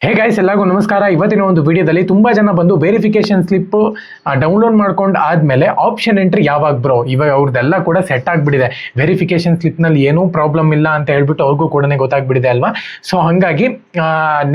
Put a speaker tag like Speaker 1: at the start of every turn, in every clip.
Speaker 1: Hey guys, ಎಲ್ಲರಿಗೂ ನಮಸ್ಕಾರ. ಇವತ್ತಿನ ಒಂದು ವಿಡಿಯೋದಲ್ಲಿ ತುಂಬಾ ಜನ ಬಂದು ವೆರಿಫಿಕೇಶನ್ ಸ್ಲಿಪ್ ಡೌನ್ಲೋಡ್ ಮಾಡ್ಕೊಂಡು ಆದ್ಮೇಲೆ ಆಪ್ಷನ್ ಎಂಟ್ರಿ ಯಾವಾಗ ಬ್ರೋ, ಇವಾಗ ಅವ್ರದ್ದೆಲ್ಲ ಕೂಡ ಸೆಟ್ ಆಗಿಬಿಟ್ಟಿದೆ. ವೆರಿಫಿಕೇಶನ್ ಸ್ಲಿಪ್ ನಲ್ಲಿ ಏನೂ ಪ್ರಾಬ್ಲಮ್ ಇಲ್ಲ ಅಂತ ಹೇಳ್ಬಿಟ್ಟು ಅವ್ರಿಗೂ ಕೂಡ ಗೊತ್ತಾಗ್ಬಿಟ್ಟಿದೆ ಅಲ್ವಾ. ಸೊ ಹಾಗಾಗಿ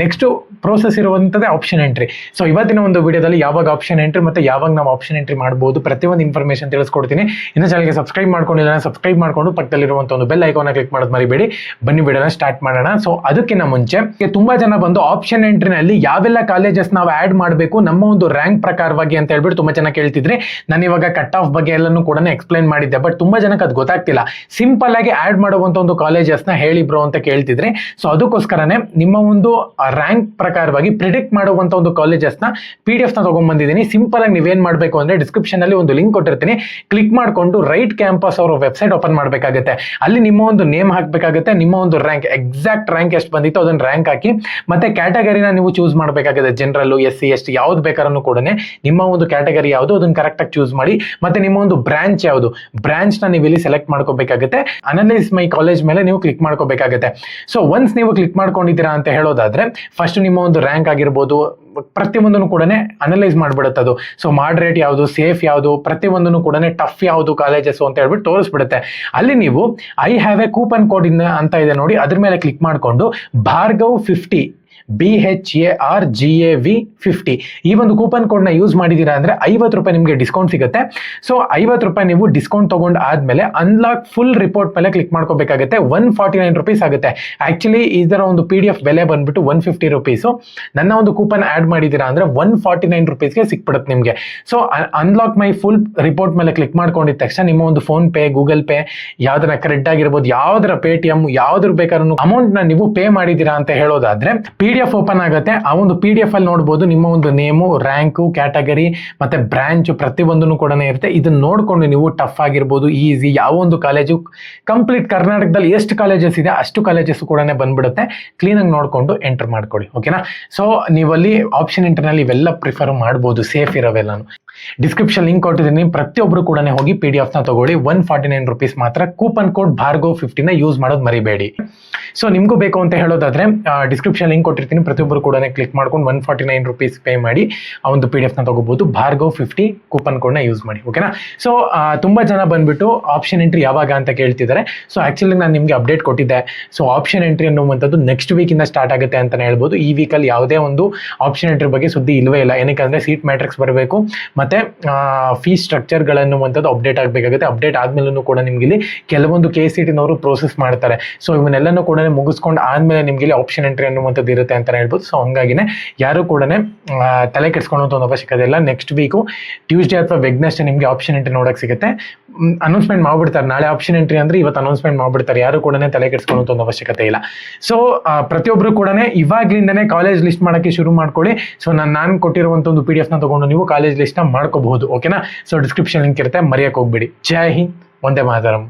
Speaker 1: ನೆಕ್ಸ್ಟ್ ಪ್ರೋಸೆಸ್ ಇರುವಂತದ್ದೇ ಆಪ್ಷನ್ ಎಂಟ್ರಿ. ಸೊ ಇವತ್ತಿನ ಒಂದು ವಿಡಿಯೋದಲ್ಲಿ ಯಾವಾಗ ಆಪ್ಷನ್ ಎಂಟ್ರಿ ಮತ್ತೆ ಯಾವಾಗ ನಾವು ಆಪ್ಷನ್ ಎಂಟ್ರಿ ಮಾಡಬಹುದು ಪ್ರತಿಯೊಂದು ಇನ್ಫಾರ್ಮೇಶನ್ ತಿಳಿಸ್ಕೊಡ್ತೀನಿ. ಇನ್ನು ಚಾನಲ್ಗೆ ಸಬ್ಸ್ಕ್ರೈಬ್ ಮಾಡ್ಕೊಂಡಿಲ್ಲ, ಸಬ್ಸ್ಕ್ರೈಬ್ ಮಾಡ್ಕೊಂಡು ಪಕ್ಕದಲ್ಲಿರುವಂತ ಒಂದು ಬೆಲ್ ಐಕಾನ್ ಕ್ಲಿಕ್ ಮಾಡೋದು ಮರಿಬೇಡಿ. ಬನ್ನಿ ವಿಡಿಯೋನ ಸ್ಟಾರ್ಟ್ ಮಾಡೋಣ. ಸೊ ಅದಕ್ಕಿಂತ ಮುಂಚೆ ತುಂಬಾ ಜನ ಬಂದು ಆಪ್ಷನ್ ಎಂಟ್ರಿನಲ್ಲಿ ಯಾವೆಲ್ಲ ಕಾಲೇಜಸ್ ನಾವು ಆಡ್ ಮಾಡಬೇಕು ನಮ್ಮ ಒಂದು ರ್ಯಾಂಕ್ ಪ್ರಕಾರವಾಗಿ ಅಂತ ಹೇಳ್ಬಿಟ್ಟು ತುಂಬಾ ಜನ ಕೇಳ್ತಿದ್ರೆ, ನಾನು ಇವಾಗ ಕಟ್ ಆಫ್ ಬಗ್ಗೆ ಎಲ್ಲಾನು ಕೂಡ ಎಕ್ಸ್ಪ್ಲೈನ್ ಮಾಡಿದ್ದೆ. ಬಟ್ ತುಂಬಾ ಜನಕ್ಕೆ ಅದು ಗೊತ್ತಾಗ್ತಿಲ್ಲ. ಸಿಂಪಲ್ ಆಗಿ ಆಡ್ ಮಾಡುವಂತ ಒಂದು ಕಾಲೇಜಸ್ ನ ಹೇಳಿ ಬ್ರೋ ಅಂತ ಕೇಳ್ತಿದ್ರೆ, ಸೊ ಅದಕ್ಕೋಸ್ಕರನೇ ನಿಮ್ಮ ಒಂದು ರ್ಯಾಂಕ್ ಪ್ರಕಾರವಾಗಿ ಪ್ರಿಡಿಕ್ಟ್ ಮಾಡುವಂತ ಒಂದು ಕಾಲೇಜಸ್ ನ PDF ನ ತಗೊಂಡ್ ಬಂದಿದ್ದೀನಿ. ಸಿಂಪಲ್ ಆಗಿ ನೀವೇನ್ ಮಾಡಬೇಕು ಅಂದ್ರೆ ಡಿಸ್ಕ್ರಿಪ್ಷನ್ ಅಲ್ಲಿ ಒಂದು ಲಿಂಕ್ ಕೊಟ್ಟಿರ್ತೀನಿ, ಕ್ಲಿಕ್ ಮಾಡ್ಕೊಂಡು ರೈಟ್ ಕ್ಯಾಂಪಸ್ ಅವರ ವೆಬ್ಸೈಟ್ ಓಪನ್ ಮಾಡಬೇಕಾಗುತ್ತೆ. ಅಲ್ಲಿ ನಿಮ್ಮ ಒಂದು ನೇಮ್ ಹಾಕಬೇಕಾಗುತ್ತೆ, ನಿಮ್ಮ ಒಂದು ರ್ಯಾಂಕ್ ಎಕ್ಸಾಕ್ಟ್ ರ್ಯಾಂಕ್ ಎಷ್ಟು ಬಂದಿತ್ತು ಅದನ್ನ ರ್ಯಾಂಕ್ ಹಾಕಿ, ಮತ್ತೆ ಕ್ಯಾಟಗರಿನ ನೀವು ಚೂಸ್ ಮಾಡಬೇಕಾಗುತ್ತೆ. ಜನರಲ್, SC, ST ಯಾವ್ದು ಬೇಕಾದ್ರೂ ಕೂಡ ನಿಮ್ಮ ಒಂದು ಕ್ಯಾಟಗರಿ ಯಾವುದು ಅದನ್ನ ಕರೆಕ್ಟ್ ಆಗಿ ಚೂಸ್ ಮಾಡಿ, ಮತ್ತೆ ನಿಮ್ಮ ಒಂದು ಬ್ರಾಂಚ್ ಯಾವುದು ಬ್ರಾಂಚ್ ನ ನೀವು ಇಲ್ಲಿ ಸೆಲೆಕ್ಟ್ ಮಾಡ್ಕೋಬೇಕಾಗುತ್ತೆ. ಅನಲೈಸ್ ಮೈ ಕಾಲೇಜ್ ಮೇಲೆ ನೀವು ಕ್ಲಿಕ್ ಮಾಡ್ಕೋಬೇಕಾಗುತ್ತೆ. ಸೊ ಒನ್ಸ್ ನೀವು ಕ್ಲಿಕ್ ಮಾಡ್ಕೊಂಡಿದ್ದೀರಾ ಅಂತ ಹೇಳೋದಾದ್ರೆ, ಫಸ್ಟ್ ನಿಮ್ಮ ಒಂದು ರ್ಯಾಂಕ್ ಆಗಿರ್ಬೋದು ಪ್ರತಿಯೊಂದನ್ನು ಕೂಡ ಅನಲೈಸ್ ಮಾಡ್ಬಿಡುತ್ತೆ ಅದು. ಸೊ ಮಾಡ್ರೇಟ್ ಯಾವುದು, ಸೇಫ್ ಯಾವುದು, ಪ್ರತಿಯೊಂದನ್ನು ಕೂಡ ಟಫ್ ಯಾವುದು ಕಾಲೇಜಸ್ ಅಂತ ಹೇಳ್ಬಿಟ್ಟು ತೋರಿಸ್ಬಿಡುತ್ತೆ. ಅಲ್ಲಿ ನೀವು I have A coupon code ಅಂತ ಇದೆ ನೋಡಿ, ಅದ್ರ ಮೇಲೆ ಕ್ಲಿಕ್ ಮಾಡ್ಕೊಂಡು ಭಾರ್ಗವ್ 50 BHARGAV 50 ಈ ಒಂದು ಕೂಪನ್ ಕೋಡ್ ನ ಯೂಸ್ ಮಾಡಿದೀರಾ ಅಂದ್ರೆ 50 ರೂಪಾಯಿ ನಿಮಗೆ ಡಿಸ್ಕೌಂಟ್ ಸಿಗುತ್ತೆ. ಸೊ 50 ರೂಪಾಯಿ ನೀವು ಡಿಸ್ಕೌಂಟ್ ತಗೊಂಡ್ ಆದ್ಮೇಲೆ ಅನ್ಲಾಕ್ ಫುಲ್ ರಿಪೋರ್ಟ್ ಮೇಲೆ ಕ್ಲಿಕ್ ಮಾಡ್ಕೋಬೇಕಾಗುತ್ತೆ. 149 ರೂಪೀಸ್ ಆಗುತ್ತೆ. ಆಕ್ಚುಲಿ ಇದರ ಒಂದು PDF ಬೆಲೆ ಬಂದ್ಬಿಟ್ಟು 150 ರೂಪೀಸ್. ನನ್ನ ಒಂದು ಕೂಪನ್ ಆಡ್ ಮಾಡಿದೀರಾ ಅಂದ್ರೆ 149 ರೂಪೀಸ್ಗೆ ಸಿಕ್ಬಿಡುತ್ತೆ ನಿಮಗೆ. So unlock my full report ಮೇಲೆ ಕ್ಲಿಕ್ ಮಾಡ್ಕೊಂಡಿದ ತಕ್ಷಣ ನಿಮ್ಮ ಒಂದು ಫೋನ್ ಪೇ, ಗೂಗಲ್ ಪೇ, ಯಾವ್ದರ ಕ್ರೆಡಿಟ್ ಆಗಿರ್ಬೋದು, ಯಾವ್ದರ Paytm, ಯಾವ್ದ್ರ ಬೇಕಾದ್ರೂ ಅಮೌಂಟ್ ನ ನೀವು ಪೇ ಮಾಡಿದೀರಾ ಅಂತ ಹೇಳೋದಾದ್ರೆ PDF ಓಪನ್ ಆಗುತ್ತೆ. ಆ ಒಂದು PDF ಅಲ್ಲಿ ನೋಡಬಹುದು ನಿಮ್ಮ ಒಂದು ನೇಮು, ರ್ಯಾಂಕು, ಕ್ಯಾಟಗರಿ ಮತ್ತೆ ಬ್ರಾಂಚ್ ಪ್ರತಿಯೊಂದನ್ನು ಕೂಡ ಇರುತ್ತೆ. ಇದನ್ನ ನೋಡ್ಕೊಂಡು ನೀವು ಟಫ್ ಆಗಿರ್ಬೋದು, ಈಸಿ, ಯಾವ ಒಂದು ಕಾಲೇಜು ಕಂಪ್ಲೀಟ್ ಕರ್ನಾಟಕದಲ್ಲಿ ಎಷ್ಟು ಕಾಲೇಜಸ್ ಇದೆ ಅಷ್ಟು ಕಾಲೇಜಸ್ ಕೂಡ ಬಂದ್ಬಿಡುತ್ತೆ. ಕ್ಲೀನ್ ಆಗಿ ನೋಡ್ಕೊಂಡು ಎಂಟರ್ ಮಾಡ್ಕೊಳ್ಳಿ, ಓಕೆನಾ. ಸೊ ನೀವಲ್ಲಿ ಆಪ್ಷನ್ ಎಂಟರ್ನಲ್ಲಿ ಇವೆಲ್ಲ ಪ್ರಿಫರ್ ಮಾಡ್ಬೋದು, ಸೇಫ್ ಇರೋವೆಲ್ಲಾನು. ಡಿಸ್ಕ್ರಿಪ್ಷನ್ ಲಿಂಕ್ ಕೊಟ್ಟಿದ್ದೀನಿ, ಪ್ರತಿಯೊಬ್ರು ಕೂಡ ಹೋಗಿ PDF ನ ತಗೊಳ್ಳಿ. 149 ರೂಪೀಸ್ ಮಾತ್ರ. ಕೂಪನ್ ಕೋಡ್ ಭಾರ್ಗವ್ 50 ನ ಯೂಸ್ ಮಾಡೋದು ಮರಿಬೇಡಿ. ಸೊ ನಿಮ್ಗೂ ಬೇಕು ಅಂತ ಹೇಳೋದಾದ್ರೆ ಡಿಸ್ಕ್ರಿಪ್ಷನ್ ಲಿಂಕ್ ಕೊಟ್ಟಿರ್ತೀನಿ, ಪ್ರತಿಯೊಬ್ಬರು ಕೂಡ ಕ್ಲಿಕ್ ಮಾಡ್ಕೊಂಡು 149 ರೂಪೀಸ್ ಪೇ ಮಾಡಿ ಆ ಒಂದು PDF ನ ತಗೋಬಹುದು. ಭಾರ್ಗವ್ 50 ಕೂಪನ್ ಕೋಡ್ ನ ಯೂಸ್ ಮಾಡಿ, ಓಕೆನಾ. ಸೊ ತುಂಬಾ ಜನ ಬಂದ್ಬಿಟ್ಟು ಆಪ್ಷನ್ ಎಂಟ್ರಿ ಯಾವಾಗ ಅಂತ ಕೇಳ್ತಿದ್ದಾರೆ. ಸೊ ಆಕ್ಚುಲಿ ನಾನು ನಿಮ್ಗೆ ಅಪ್ಡೇಟ್ ಕೊಟ್ಟಿದ್ದೆ. ಸೊ ಆಪ್ಷನ್ ಎಂಟ್ರಿ ಅನ್ನುವಂಥದ್ದು ನೆಕ್ಸ್ಟ್ ವೀಕ್ ಇಂದ ಸ್ಟಾರ್ಟ್ ಆಗುತ್ತೆ ಅಂತಾನೆ ಹೇಳ್ಬೋದು. ಈ ವೀಕಲ್ಲಿ ಯಾವುದೇ ಒಂದು ಆಪ್ಷನ್ ಎಂಟ್ರಿ ಬಗ್ಗೆ ಸುದ್ದಿ ಇಲ್ವೇ ಇಲ್ಲ. ಏನಕ್ಕೆ ಸೀಟ್ ಮ್ಯಾಟ್ರಿಕ್ಸ್ ಬರಬೇಕು, ಮತ್ತೆ ಫೀಸ್ ಸ್ಟ್ರಕ್ಚರ್ ಗಳನ್ನುವಂಥದ್ದು ಅಪ್ಡೇಟ್ ಆಗಬೇಕಾಗುತ್ತೆ. ಅಪ್ಡೇಟ್ ಆದ್ಮೇಲೂ ಕೂಡ ನಿಮ್ಗೆ ಇಲ್ಲಿ ಕೆಲವೊಂದು KCET-ನವರು ಪ್ರೋಸೆಸ್ ಮಾಡ್ತಾರೆ. ಸೊ ಇವನ್ನೆಲ್ಲನೂ ಕೂಡ ಮುಗಿಸ್ಕೊಂಡು ಆದ್ಮೇಲೆ ನಿಮ್ಗೆ ಇಲ್ಲಿ ಆಪ್ಷನ್ ಎಂಟ್ರಿ ಅನ್ನುವಂಥದ್ದು ಇರುತ್ತೆ ಅಂತ ಹೇಳ್ಬೋದು. ಸೊ ಹಂಗಾಗಿನೇ ಯಾರು ಕೂಡ ತಲೆ ಕೆಡ್ಸ್ಕೊಳ್ಳುವಂತ ಒಂದು ಅವಶ್ಯಕತೆ ಇಲ್ಲ. ನೆಕ್ಸ್ಟ್ ವೀಕು ಟ್ಯೂಸ್ಡೇ ಅಥವಾ ವೆಡ್ನೆಸ್ಡೇ ನಿಮ್ಗೆ ಆಪ್ಷನ್ ಎಂಟ್ರಿ ನೋಡಕ್ ಸಿಗುತ್ತೆ. ಅನೌನ್ಸ್ಮೆಂಟ್ ಮಾಡ್ಬಿಡ್ತಾರೆ. ನಾಳೆ ಆಪ್ಷನ್ ಎಂಟ್ರಿ ಅಂದ್ರೆ ಇವತ್ತು ಅನೌನ್ಸ್ಮೆಂಟ್ ಮಾಡ್ಬಿಡ್ತಾರೆ. ಯಾರು ಕೂಡ ತಲೆ ಕೆಡ್ಸ್ಕೊಳ್ಳುವಂತ ಒಂದು ಅವಶ್ಯಕತೆ ಇಲ್ಲ. ಸೊ ಪ್ರತಿಯೊಬ್ರು ಕೂಡ ಇವಾಗ್ಲಿಂದನೇ ಕಾಲೇಜ್ ಲಿಸ್ಟ್ ಮಾಡಕ್ಕೆ ಶುರು ಮಾಡ್ಕೊಳ್ಳಿ. ಸೊ ನಾನು ಕೊಟ್ಟಿರುವಂತ ಒಂದು PDF ನ ತಗೊಂಡು ನೀವು ಕಾಲೇಜ್ ಲಿಸ್ಟ್ ನ ಮಾಡ್ಕೋಬಹುದು, ಓಕೆನಾ. ಸೊ ಡಿಸ್ಕ್ರಿಪ್ಷನ್ ಲಿಂಕ್ ಇರುತ್ತೆ, ಮರೆಯಕ್ಕೆ ಹೋಗ್ಬೇಡಿ. ಜೈ ಹಿಂದ್, ವಂದೇ ಮಾತರಂ.